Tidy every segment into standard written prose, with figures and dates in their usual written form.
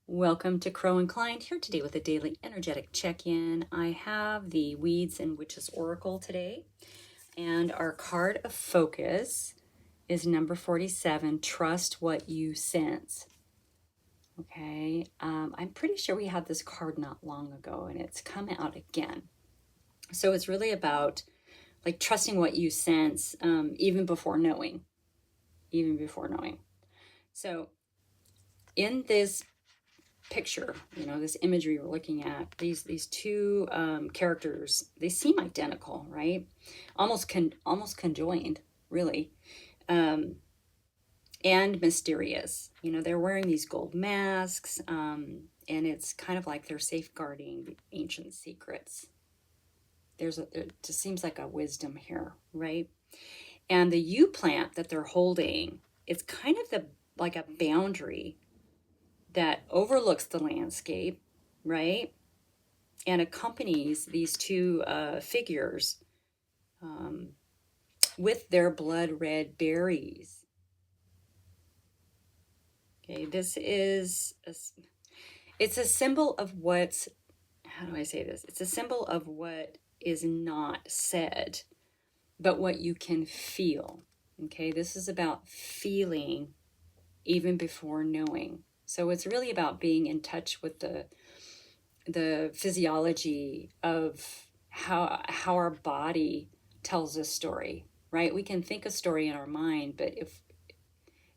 Welcome to Crow Inclined, here today with a daily energetic check-in. I have the Weeds and Witches Oracle today, and our card of focus is number 47, Trust What You Sense. Okay, I'm pretty sure we had this card not long ago, and it's come out again. So it's really about like trusting what you sense, even before knowing. So in this picture, this imagery we're looking at, these two characters, they seem identical, right? Almost conjoined, really, and mysterious. They're wearing these gold masks, and it's kind of like they're safeguarding ancient secrets. It just seems like a wisdom here, right? And the yew plant that they're holding, it's kind of like a boundary that overlooks the landscape, right? And accompanies these two figures with their blood red berries. Okay, it's a symbol of how do I say this? It's a symbol of what is not said, but what you can feel. Okay, this is about feeling even before knowing. So it's really about being in touch with the physiology of how our body tells a story, right? We can think a story in our mind, but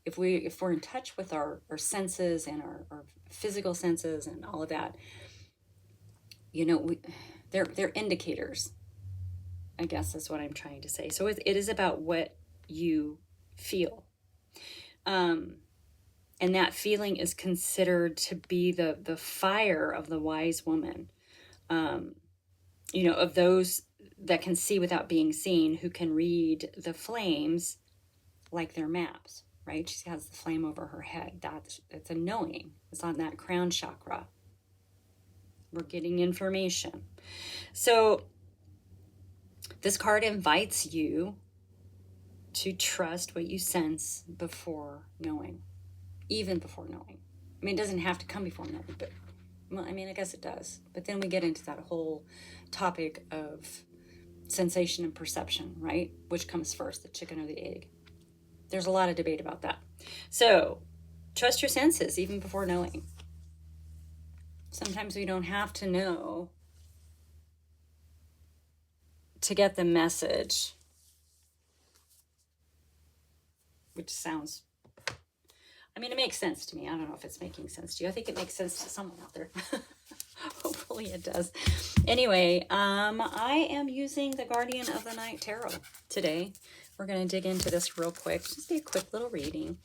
if we're in touch with our senses and our physical senses and all of that, they're indicators. I guess that's what I'm trying to say. So it is about what you feel. And that feeling is considered to be the fire of the wise woman, of those that can see without being seen, who can read the flames like their maps, right? She has the flame over her head. It's a knowing. It's on that crown chakra. We're getting information. So this card invites you to trust what you sense before knowing. Even before knowing. I mean, it doesn't have to come before knowing, but, well, I mean, I guess it does. But then we get into that whole topic of sensation and perception, right? Which comes first, the chicken or the egg? There's a lot of debate about that. So, trust your senses even before knowing. Sometimes we don't have to know to get the message, which sounds... I mean, it makes sense to me. I don't know if it's making sense to you. I think it makes sense to someone out there. Hopefully it does. Anyway, I am using the Guardian of the Night Tarot today. We're going to dig into this real quick. Just be a quick little reading.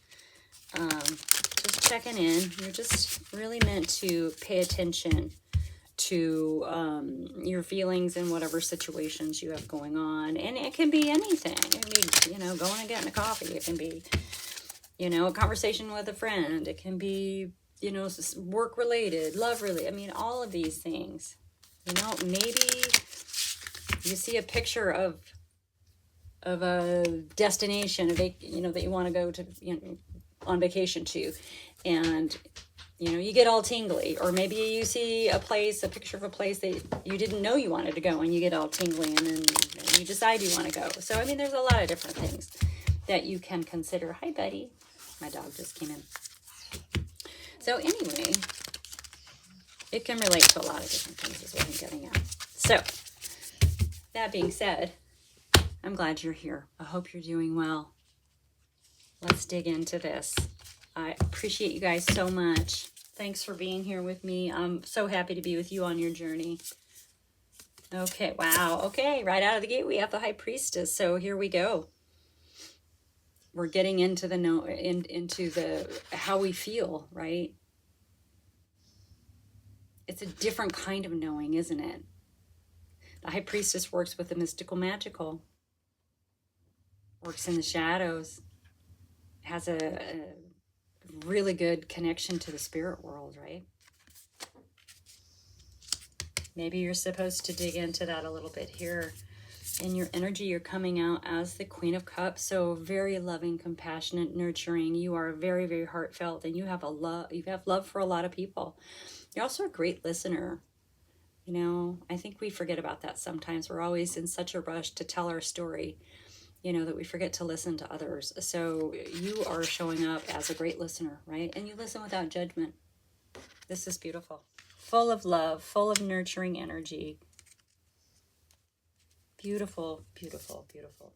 Just checking in. You're just really meant to pay attention to your feelings in whatever situations you have going on. And it can be anything. It can be, going and getting a coffee. It can be... a conversation with a friend. It can be, work related, love related. I mean, all of these things. Maybe you see a picture of a destination, that you want to go to, on vacation to, and you get all tingly. Or maybe you see a picture of a place that you didn't know you wanted to go, and you get all tingly, and then you decide you want to go. So I mean, there's a lot of different things that you can consider. Hi, buddy. My dog just came in. So anyway, it can relate to a lot of different things is what I'm getting at. So that being said, I'm glad you're here. I hope you're doing well. Let's dig into this. I appreciate you guys so much. Thanks for being here with me. I'm so happy to be with you on your journey. Okay, wow. Okay, right out of the gate, we have the High Priestess. So here we go. We're getting into the how we feel, right? It's a different kind of knowing, isn't it? The High Priestess works with the mystical magical, works in the shadows, has a really good connection to the spirit world, right? Maybe you're supposed to dig into that a little bit here. In your energy, you're coming out as the Queen of Cups, so very loving, compassionate, nurturing. You are very, very heartfelt, and you have love for a lot of people. You're also a great listener. You know, I think we forget about that sometimes. We're always in such a rush to tell our story, you know, that we forget to listen to others. So you are showing up as a great listener, right? And you listen without judgment. This is beautiful. Full of love, full of nurturing energy. Beautiful, beautiful, beautiful.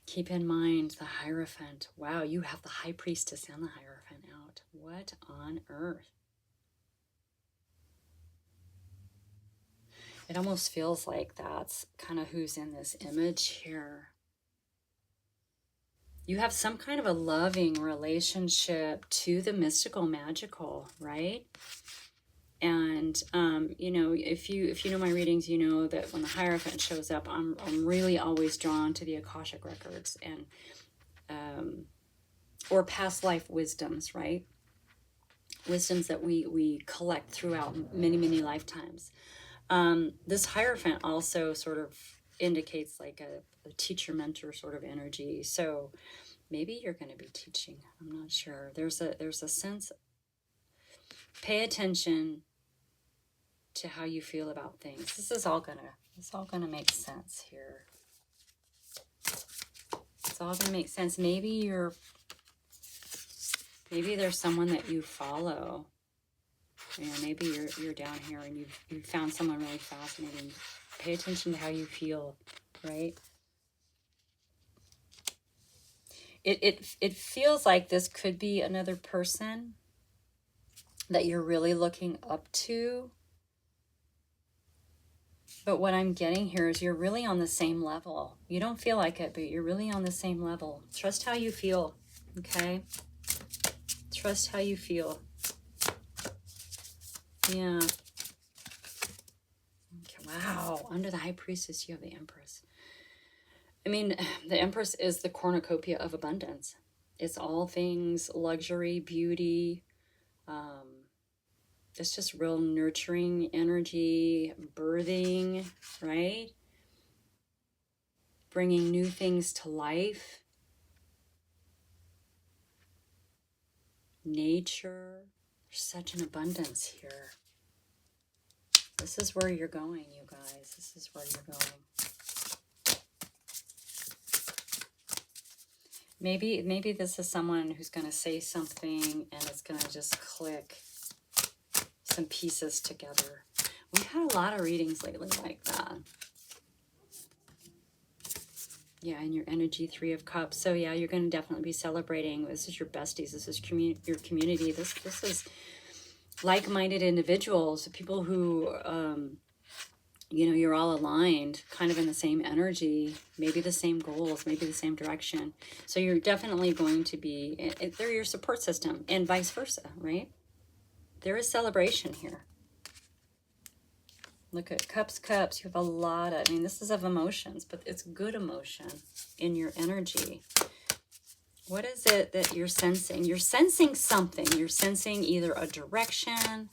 Keep in mind the Hierophant. Wow, you have the High Priestess and the Hierophant out. What on earth? It almost feels like that's kind of who's in this image here. You have some kind of a loving relationship to the mystical, magical, right? And you know, if you know my readings, you know that when the Hierophant shows up, I'm really always drawn to the Akashic records and or past life wisdoms, right? Wisdoms that we collect throughout many lifetimes. This Hierophant also sort of indicates like a teacher mentor sort of energy. So maybe you're going to be teaching. I'm not sure. There's a sense. Pay attention to how you feel about things. It's all gonna make sense here. It's all gonna make sense. Maybe there's someone that you follow. You know, maybe you're down here and you've found someone really fascinating. Pay attention to how you feel, right? It feels like this could be another person that you're really looking up to. But what I'm getting here is you're really on the same level. You don't feel like it, but you're really on the same level. Trust how you feel, okay? Trust how you feel. Yeah. Okay, wow. Under the High Priestess, you have the Empress. I mean, the Empress is the cornucopia of abundance. It's all things luxury, beauty. It's just real nurturing energy, birthing, right? Bringing new things to life. Nature. There's such an abundance here. This is where you're going, you guys. This is where you're going. Maybe this is someone who's going to say something and it's going to just click some pieces together. We've had a lot of readings lately like that. Yeah, and your energy, 3 of Cups. So yeah, you're going to definitely be celebrating. This is your besties. This is your community. This is like-minded individuals, people who, you know, you're all aligned, kind of in the same energy, maybe the same goals, maybe the same direction. So you're definitely going to be, they're your support system, and vice versa, right? There is celebration here. Look at Cups. You have a lot of, I mean, this is of emotions, but it's good emotion in your energy. What is it that you're sensing? You're sensing something. You're sensing either a direction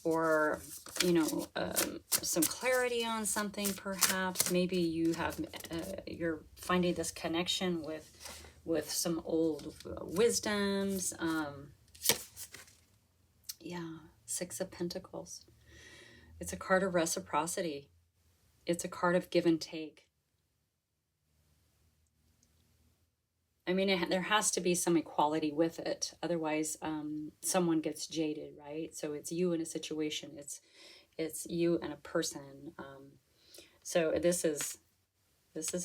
or, you know, some clarity on something, perhaps. Maybe you have, you're finding this connection with some old wisdoms. Yeah, 6 of Pentacles. It's a card of reciprocity. It's a card of give and take. I mean, there has to be some equality with it. Otherwise, someone gets jaded, right? So it's you in a situation. It's you and a person. So this is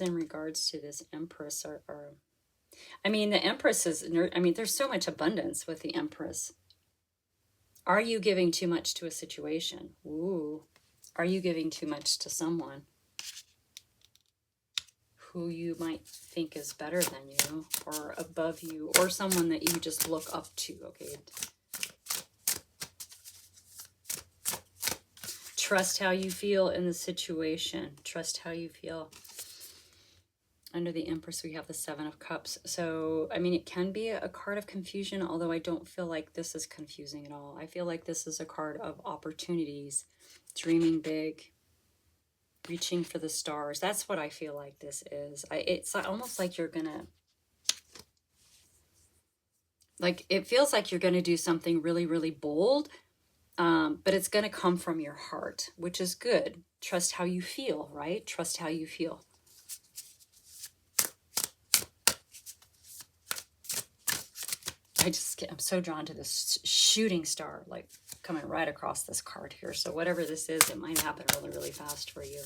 in regards to this Empress. Or I mean, the Empress is. I mean, there's so much abundance with the Empress. Are you giving too much to a situation? Ooh. Are you giving too much to someone who you might think is better than you or above you, or someone that you just look up to? Okay. Trust how you feel in the situation. Trust how you feel. Under the Empress, we have the 7 of Cups. So, I mean, it can be a card of confusion, although I don't feel like this is confusing at all. I feel like this is a card of opportunities, dreaming big, reaching for the stars. That's what I feel like this is. It's almost like you're gonna, like, it feels like you're gonna do something really, really bold, but it's gonna come from your heart, which is good. Trust how you feel, right? Trust how you feel. I'm so drawn to this shooting star, like coming right across this card here. So whatever this is, it might happen really, really fast for you.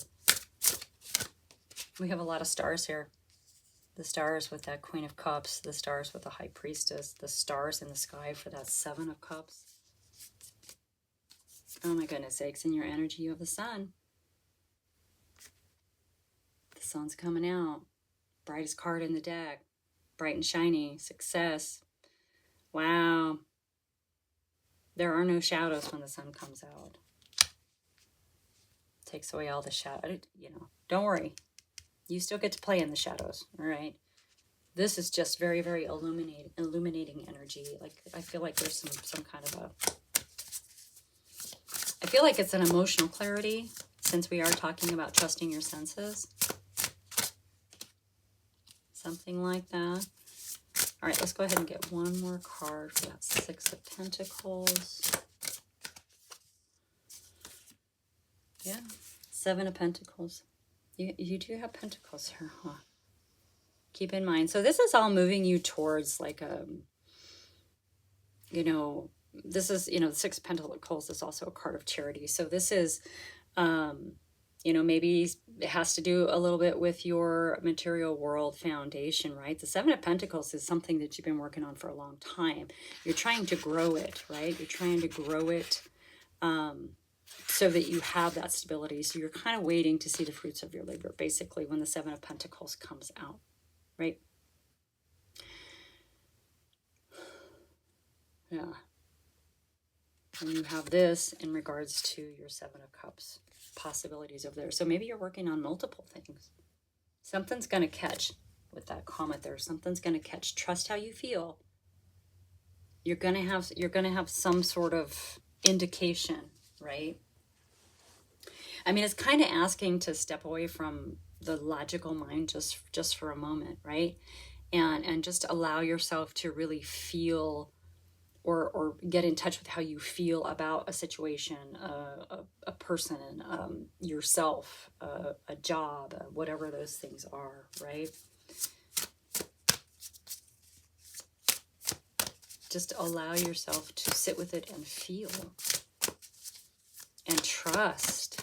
We have a lot of stars here. The stars with that Queen of Cups, the stars with the High Priestess, the stars in the sky for that Seven of Cups. Oh my goodness sakes, in your energy you have the sun. The sun's coming out. Brightest card in the deck. Bright and shiny. Success. Wow. There are no shadows when the sun comes out. Takes away all the shadow. You know, don't worry. You still get to play in the shadows, all right? This is just very, very illuminating energy. Like, I feel like there's some kind of I feel like it's an emotional clarity, since we are talking about trusting your senses. Something like that. All right, let's go ahead and get one more card for that Six of Pentacles. Yeah, Seven of Pentacles. You do have Pentacles here, huh? Keep in mind. So this is all moving you towards like a, you know, this is, you know, the Six of Pentacles is also a card of charity. So this is, you know, maybe it has to do a little bit with your material world foundation, right? The Seven of Pentacles is something that you've been working on for a long time. You're trying to grow it, right? You're trying to grow it so that you have that stability. So you're kind of waiting to see the fruits of your labor, basically, when the Seven of Pentacles comes out, right? Yeah. And you have this in regards to your Seven of Cups possibilities over there. So maybe you're working on multiple things. Something's going to catch with that comet there. Something's going to catch. Trust how you feel. You're going to have some sort of indication, right? I mean, it's kind of asking to step away from the logical mind just for a moment, right? And just allow yourself to really feel or get in touch with how you feel about a situation, a person, yourself, a job, whatever those things are, right? Just allow yourself to sit with it and feel and trust.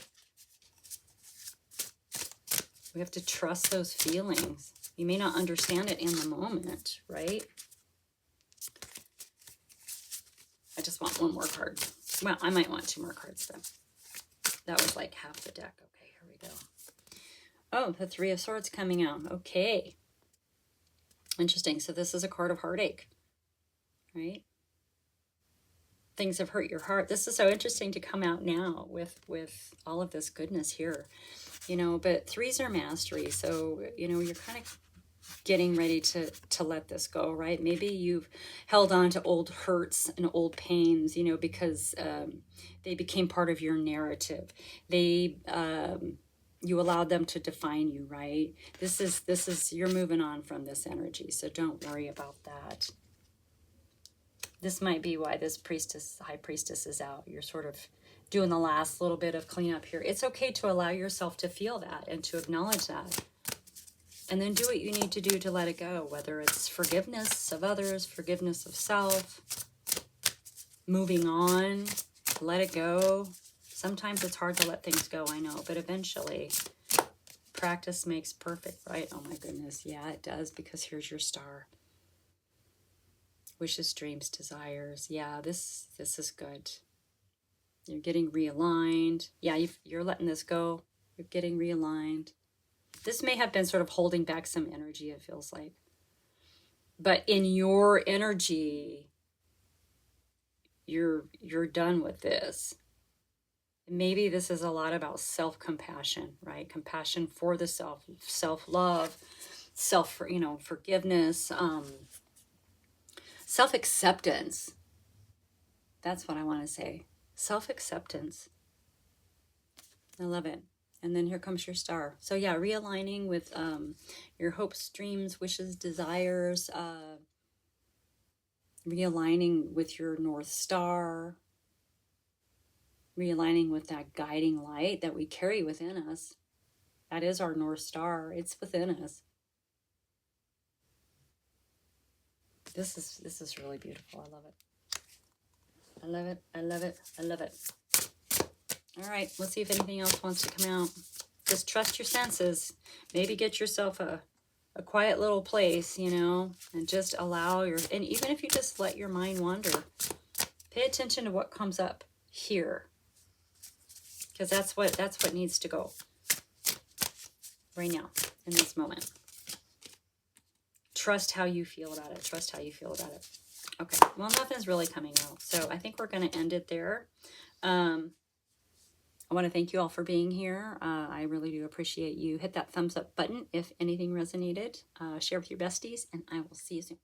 We have to trust those feelings. You may not understand it in the moment, right? I just want one more card. Well, I might want two more cards though. That was like half the deck. Okay, here we go. Oh, the Three of Swords coming out. Okay. Interesting. So this is a card of heartache, right? Things have hurt your heart. This is so interesting to come out now with all of this goodness here, you know, but threes are mastery. So, you know, you're kind of getting ready to let this go, right? Maybe you've held on to old hurts and old pains, you know, because they became part of your narrative. They you allowed them to define you, right? This is you're moving on from this energy, so don't worry about that. This might be why this high priestess is out. You're sort of doing the last little bit of cleanup here. It's okay to allow yourself to feel that and to acknowledge that. And then do what you need to do to let it go, whether it's forgiveness of others, forgiveness of self, moving on, let it go. Sometimes it's hard to let things go, I know, but eventually practice makes perfect, right? Oh my goodness, yeah, it does, because here's your star. Wishes, dreams, desires. Yeah, this is good. You're getting realigned. Yeah, you're letting this go. You're getting realigned. This may have been sort of holding back some energy, it feels like. But in your energy, you're done with this. Maybe this is a lot about self-compassion, right? Compassion for the self, self-love, forgiveness, self-acceptance. That's what I want to say. Self-acceptance. I love it. And then here comes your star. So yeah, realigning with your hopes, dreams, wishes, desires, realigning with your North Star, realigning with that guiding light that we carry within us. That is our North Star. It's within us. This is really beautiful. I love it. I love it. I love it. I love it. All right, let's see if anything else wants to come out. Just trust your senses. Maybe get yourself a quiet little place, you know, and just allow your, and even if you just let your mind wander, pay attention to what comes up here. Because that's what needs to go right now in this moment. Trust how you feel about it. Trust how you feel about it. Okay, well, nothing's really coming out. So I think we're going to end it there. I want to thank you all for being here. I really do appreciate you. Hit that thumbs up button if anything resonated. Share with your besties, and I will see you soon.